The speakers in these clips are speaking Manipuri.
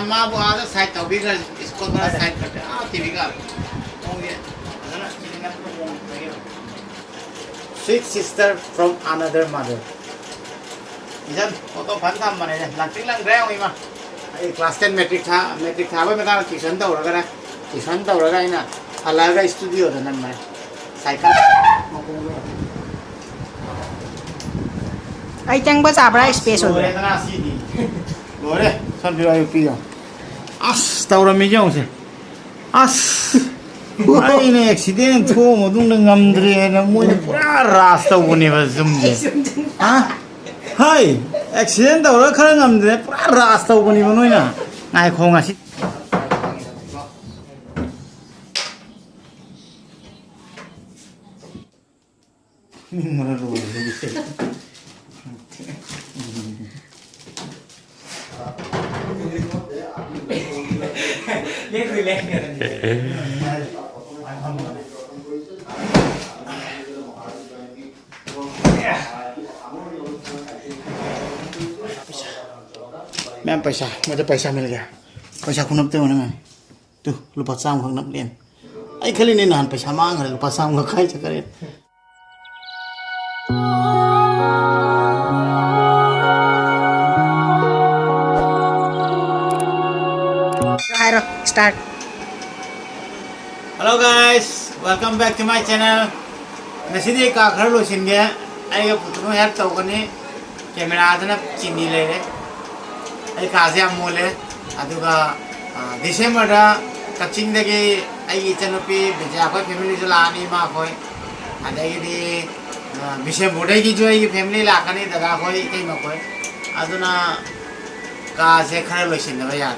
माँ वो आधा साइड तो भी कर इसको थोड़ा साइड करते हैं टीवी का हो गया है ना sweet sister from another mother इधर फोटो फन था मने लंचिंग लंग रहे होंगे माँ ये क्लास 10 मैट्रिक था वो मेरा ट्यूशन तो हो रहा है ट्यूशन तो हो रहा है ना अलग का स्टूडियो था ना मैं cycle ai chăng bớt sạp ra space rồi rồi nó xí đi rồi đấy sao bây giờ bây giờ tao ra mấy dòng gì ai này accident thua một tung đường ngầm rồi nó mua quá rasta bune vào zoom gì hay accident tao ra khơi ngầm rồi quá rasta bune vào nuôi nè ngay không à xí mana rồi ये कोई ले मैम पैसा मुझे पैसा मिल गया पैसा खुनप ते होने में तू लुपा साम खंग नप लेन आई खाली ने नहान पैसा मांग रहे लुपा साम का खाई चकरे hai rồi start Hello guys, welcome back to my channel. Nasi ka khar lo sin gaya. Ai ga putno yar tau kani camera adana chini le re. Ai ka se amole aduga December da kaching dagi ai channel pe beja ko family jala ani ma khoi. Adagi di bishe bodai ki jo ai family la kani daga khoi kai ma khoi. Aduna ka se khar lo sin da yaar.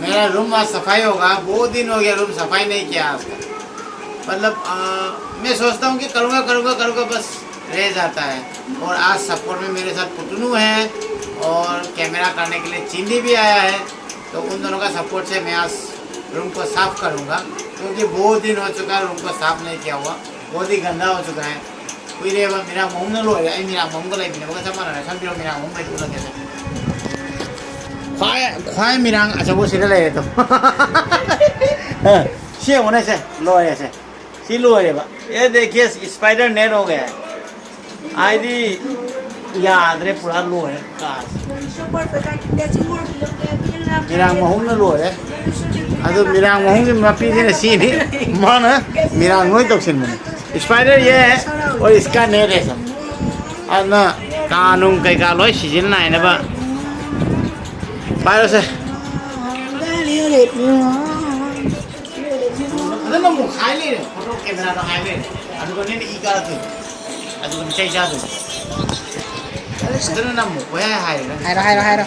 मेरा रूम आज सफाई होगा बहुत दिन हो गया रूम सफाई नहीं किया आपका मतलब मैं सोचता हूँ कि करूँगा बस रह जाता है और आज सपोर्ट में मेरे साथ पुटनू है और कैमरा करने के लिए चिंदी भी आया है तो उन दोनों का सपोर्ट से मैं आज रूम को साफ़ करूँगा क्योंकि बहुत दिन हो चुका है रूम को साफ़ नहीं किया हुआ बहुत ही गंदा हो चुका है कोई रे मेरा मोम न लो मेरा मोम को लगे मेरा मोम पे दूर लगे khoai mirang acha bo sida le to ये होने से लो ऐसे सी लो है बा ये देखिए स्पाइडर नेट हो गया है आईडी याद रे पूरा लो है कार mirang mahung na लो है adu mirang mahung की मपी से सी नहीं मन mirang नोई तो सिन मन स्पाइडर ये है और इसका नेट है सब और ना कानून कई का लो सीजन ना है ना बा Bayar saya. Ada nama mukhaili ni, foto kamera tu mukhaili. Aduh kan ni ikat tu, aduh kan cai jatuh. Ada nama mukhaya hai. hai rồi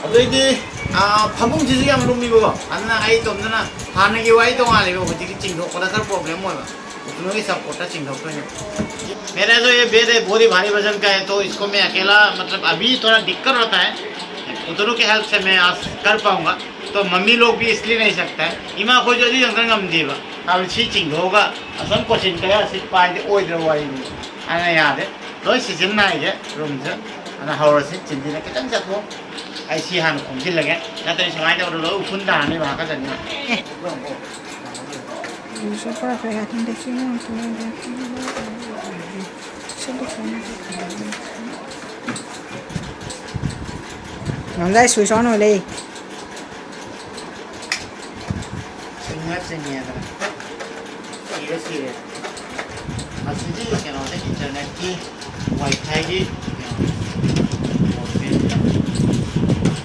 Aduh ini, pabung jenis yang belum ibu. Anak ayah tu, anak hana kiwai tu ngalih ibu. Jadi cingdok, pada kan problem apa? उतना ही सपोर्ट है चिंगड़ों पे मेरा जो ये बेड है बहुत ही भारी वजन का है तो इसको मैं अकेला मतलब अभी थोड़ा दिक्कत होता है उतनों के हेल्प से मैं आज कर पाऊंगा तो मम्मी लोग भी इसलिए नहीं सकता है इमा को जो दी अंकल गम दीवा अब सी चिंग होगा असम को चिंग का सिर्फ पाए दे ओए दे वाई आना याद है रोज सीजन ना है रूम से आना हौर से चिंदी ने कितने जातो ऐसी हान कौन सी लगे ना तो इस समय तो लोग उफुन डालने वहाँ का चलना uso para pegar en destino nó ra suy xóa rồi đi sinh nhật mà chính trị cái nó sẽ internet ki wifi ki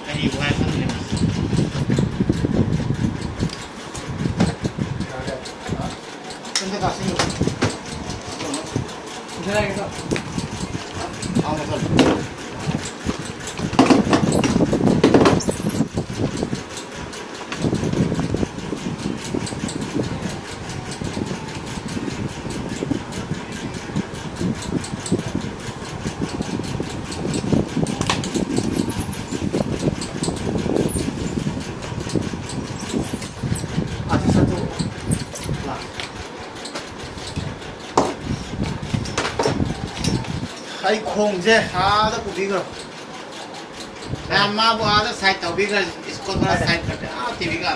cái gì wifi không được 근데 가서 이상하겠어. ai khôn chứ ha đó cũng đi rồi माँ वो आधा साइड तो भी कर इसको थोड़ा साइड करते हैं टीवी का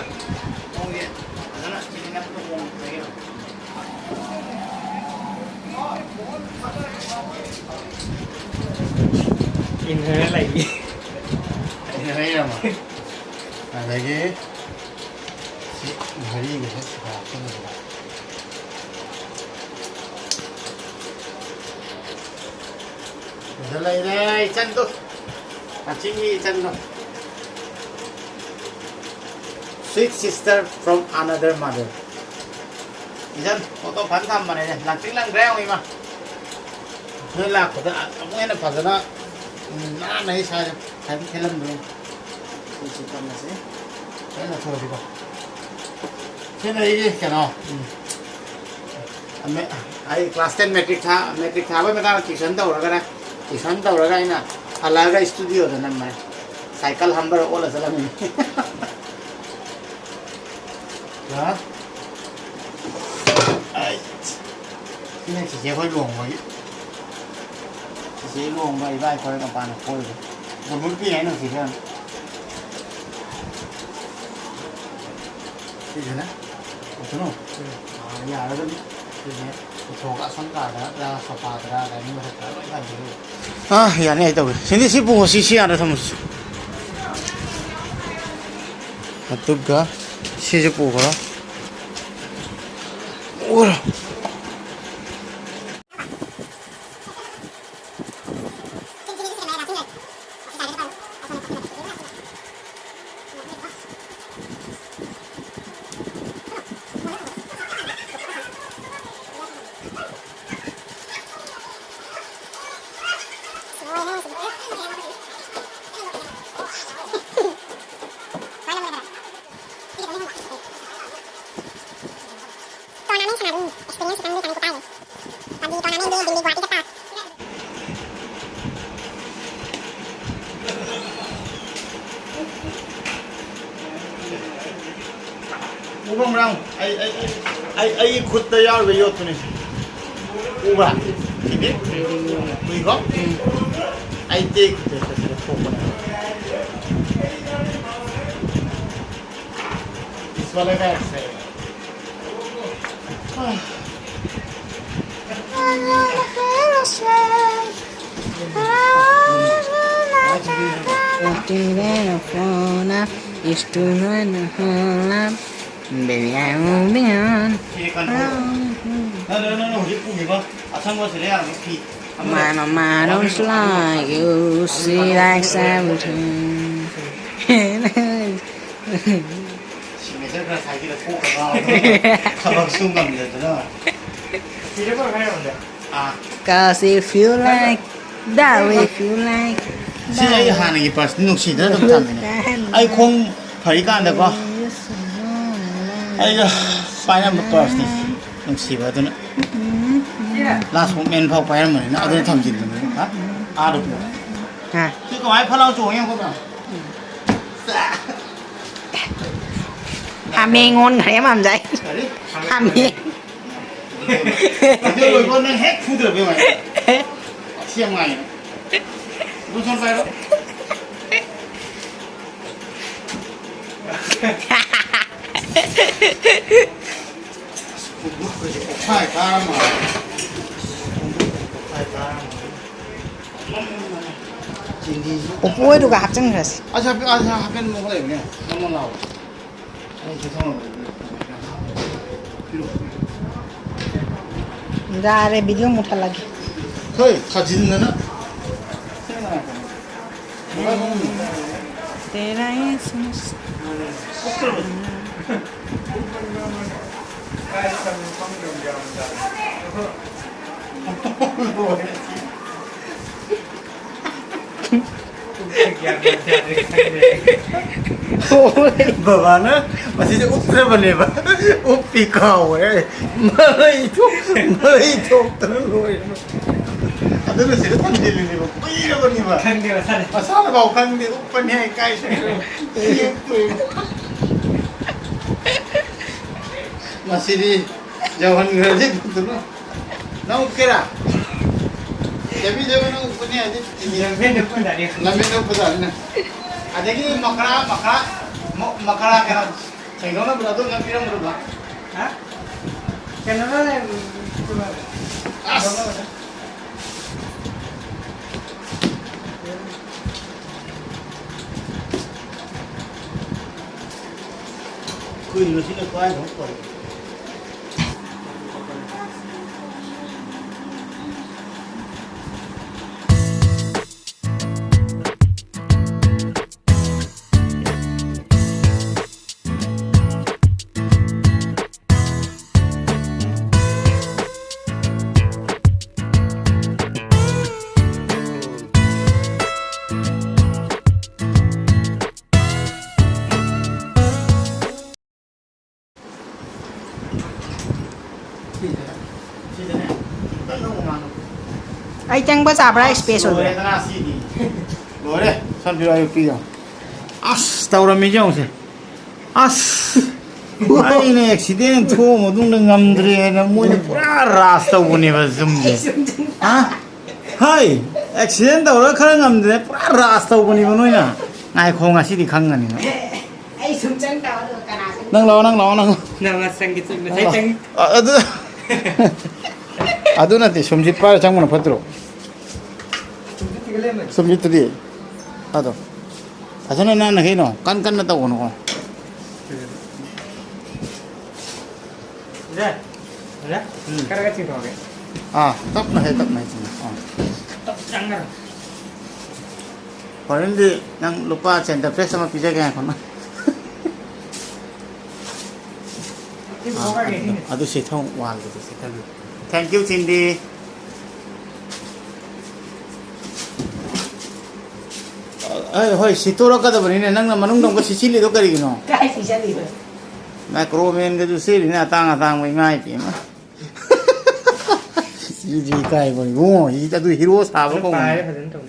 होंगे है ना चीनी ना तो वो सही है Inhale lagi. ini नहीं है माँ लगे घड़ी के साथ Dalay na isan to. Achingi isan to. Sweet sister from another mother. Isan, foto pantam mana ni? Lanting lang reo ima. Nila ko da. Amo yan pagana. Na nahi sa sabi film doon. Susukan na siya. Kaya na thodi ba. Kaya na ini kano. I class 10 matric था भाई मैं ट्यूशन तो होगा ना ट्यूशन तो होगा ही ना अलग स्टूडियो था ना मैं साइकिल हम पर ओला चला मैं क्या आई ini चीज़ें कोई लोग होगी चीज़ें लोग भाई भाई कोई कंपान कोई वो मुर्गी है ना चीज़ें ठीक है ना सुनो यार तो थोड़ा संगा दा सोफा दा डाइनिंग में रहता है यानी है तो सिंधी सी पुंग सी आना थमस अतुगा सी जे पुगरा और Ubang rang, ay ikut tayar bayo tu ni. Ubah, ini, ubah, ay take tu tu tu. This वाला का है. Baby, I'm moving on. No, dia punya apa? Asam gua sini ada pi. Man, don't slide. You see like sabotage. Sini saya kena saya kira kok kalau kalau sungguh gitu tu. Sini apa kaya benda? Cause if you like that way, if you like. Sini ay hana ki pas nuk sida tu macam ni. Ay kong parikan dah kau. Ay payah betul ni. Nuk siapa tu nak? Last moment phao payah mana? Nak ada tham jin tu. Ha? Ada tu. Ha. Ki kau ay phalau cuci yang kau tu. Hami ngon cái em làm vậy? Hami. Giờ rồi con đang hết phu được với mày. Xem mày. Con son phải đó. Phải ta mà. Phải ta mà. 오빠에 누가 합장 그랬어. 하면 뭐가 되냐? 너무 나와. 아니 죄송합니다. 나래 비디오 못할 라기. 거의 다 짓는다나? तेरा ये समझ Bawa na masih utre bane ba upi kau malai itu terlalu ada na sila tandil ni ba pira ba ni ba kan dia asal ba kan dia upan ni kai sa masih di jauhan ngaji tu no na ukira jadi jangan upan ni aja lambe no pada na adagi makara kena cengkoknya berapa tuh nggak pirang berapa? Hah? Kenapa yang As. Kui nó chỉ là có ai không có. Ai chăng bớt sạp ra special Rồi ta xí đi. Rồi đấy, sao chưa ai pì đâu. As, tao làm mấy chồng thế. As. Ai này accident thua mà đúng là ngầm rồi nó muốn pura rasta bune vào zoom đi. À? Hay, accident tao nó khá ngầm rồi pura rasta bune vào nuôi na. Ai không ai xí đi khăng ngani nó. Ai sung chăng tao được cả nào. Nang lo, nang lo, nang lo. nama sang gitu? Saya ceng. Adu nanti somjit para cang mana patro. Somjit tadi. Ado. Asana na nahi no. Kan na tau no. Udah, udah. Sekarang kecil dong, oke. Ah, tak na hai sini. Ah. Top jangan. Paling di yang lupa center fresh sama pizza kaya kono. Ini bukan kayak gini. Adu sih tahu wal gitu sih tadi. Thank you Cindy. Hoi sitora kada bani ne nang na manung dong ka sisili do kari gino. Cái gì sẽ đi. Macro men ka du sili na tang mai ngai pi ma. Ji kai bani go ji ta du hero sa ba ko. Bài đấy phải đến tổng.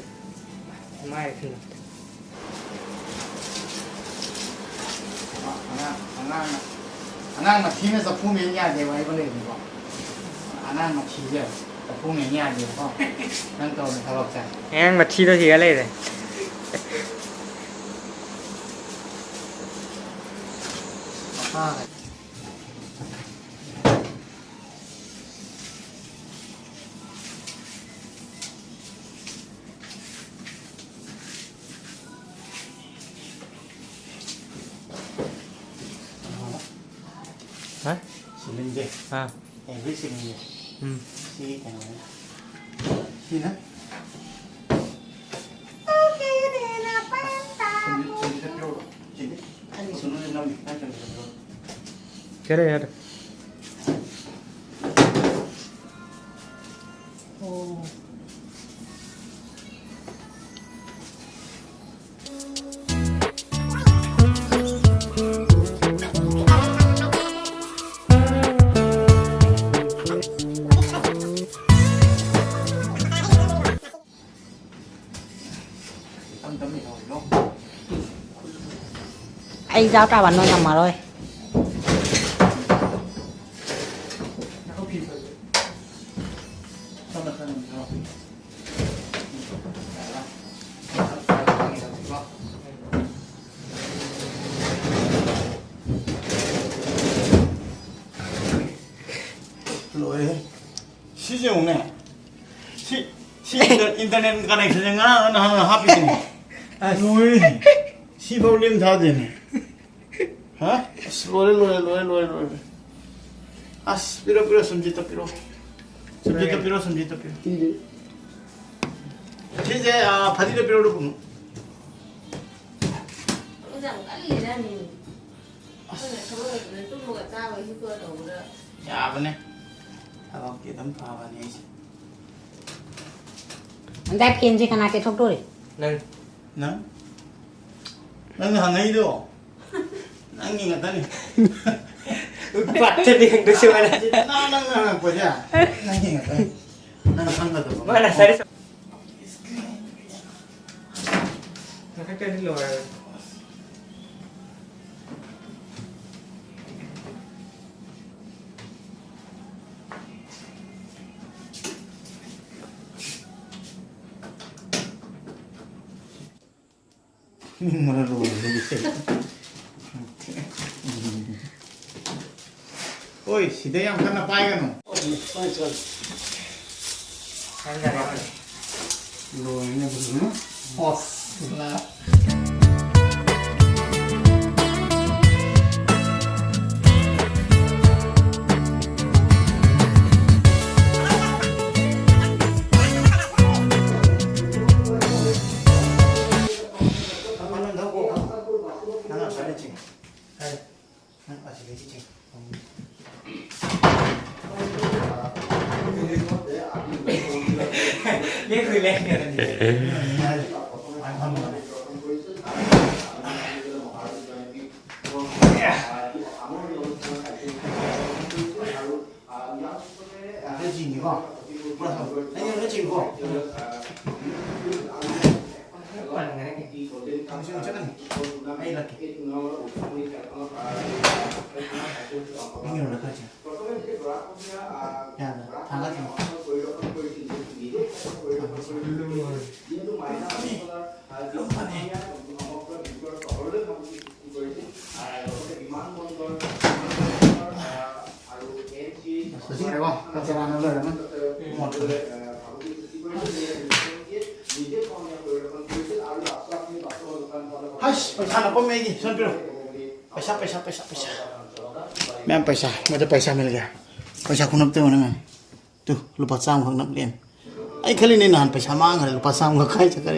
Mai thì Anang mathine sa phumen ya de wai bale ni ko. Anang mathije sa phumen ya de ko. Nang to ni thabak cha. em mà thi đâu thì cái này này. Ha. Hả? Silinje. À. Every silinje. Si cái này. Si na. Cái này là Ai giao trả bản nó nằm mà rồi. Lỗi 시중 네. 시 인터넷 커넥션 하나 합의지. 아, lỗi. 시 볼륨 다 되네. 하? lỗi. 아, 피로 숨지다 피로. 숨지다 피로. 이제 아, 바디다 피로로 보. 야, 아버네. 아, cái tấm phao vào này. Anh ta kiên gì khả năng kết thúc rồi. nâng. Nắng. Nắng hàng ấy đâu. Nắng nhìn người ta này. Bắt chân đi được chưa này? Nắng của nhà. Nắng nhìn người ta. Nắng ăn được không? Mà là sai. Nó cách trên lùi. 이거를 모르겠어요. 오이 시대 양 하나 빠이가노. 이거 있는 거는 라 하나 잘했지. 아시겠지?นี่คือเล่นกันนี่ 하이씨, पैसा ना पम मेगी सुन पिरो पैसा पैसा पैसा पैसा मैम पैसा मुझे पैसा मिल गया पैसा को नपते होने मैम तू लुपा चाम को नप लेन आई खाली नहीं नहान पैसा मांग रहे लुपा चाम को खाई चक्कर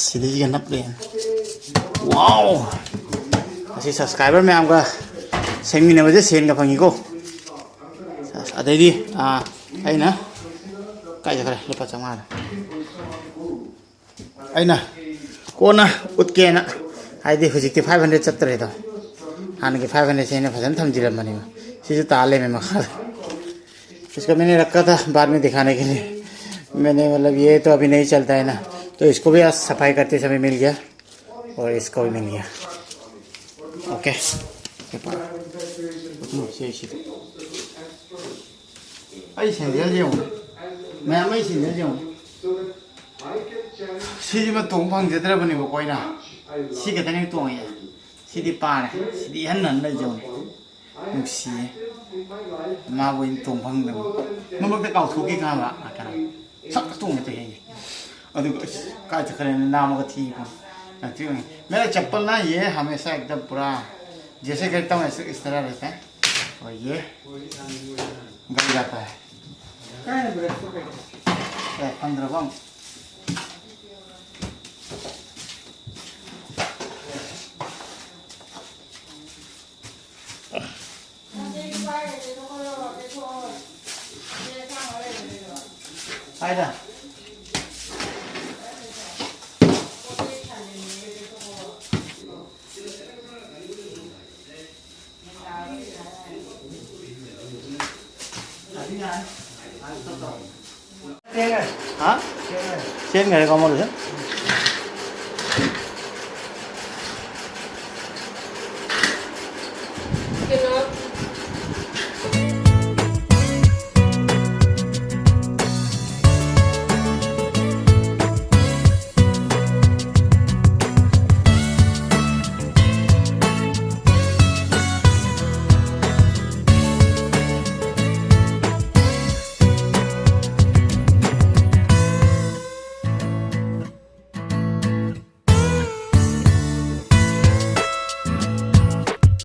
सीधे जी नप लेन वाओ ऐसे सब्सक्राइबर में आपका सेमी ने वजह सेन का फंगी को अदे दी आई ना काय चक्कर लुपा चाम आ आई ना कोना उत्के ना हाइदे हुजिकते 500 चत्तरे तो हान के 500 से ने फजन थमजिरम बनी सिजु ताले में मखा इसको मैंने रखा था बाद में दिखाने के लिए मैंने मतलब ये तो अभी नहीं चलता है ना तो इसको भी आज सफाई करते समय मिल गया और इसको भी मिल गया ओके आई सेंडियल जो मैं मैं सेंडियल जो 시집은 동방 제대로 보니까 거이나 시계 다니는 동이야 시디 빠네 시디 한난 나죠 역시 마고인 동방도 뭐 먹다 가고 속이 가봐 아까라 sak tung itu ya aduh काज करे नाम का थी नाती मेरा चप्पल ना ये हमेशा एकदम पूरा जैसे करता हूँ ऐसे इस तरह रहता है और ये गल जाता है 15 बम आइदा हाँ चेन घरे कमल है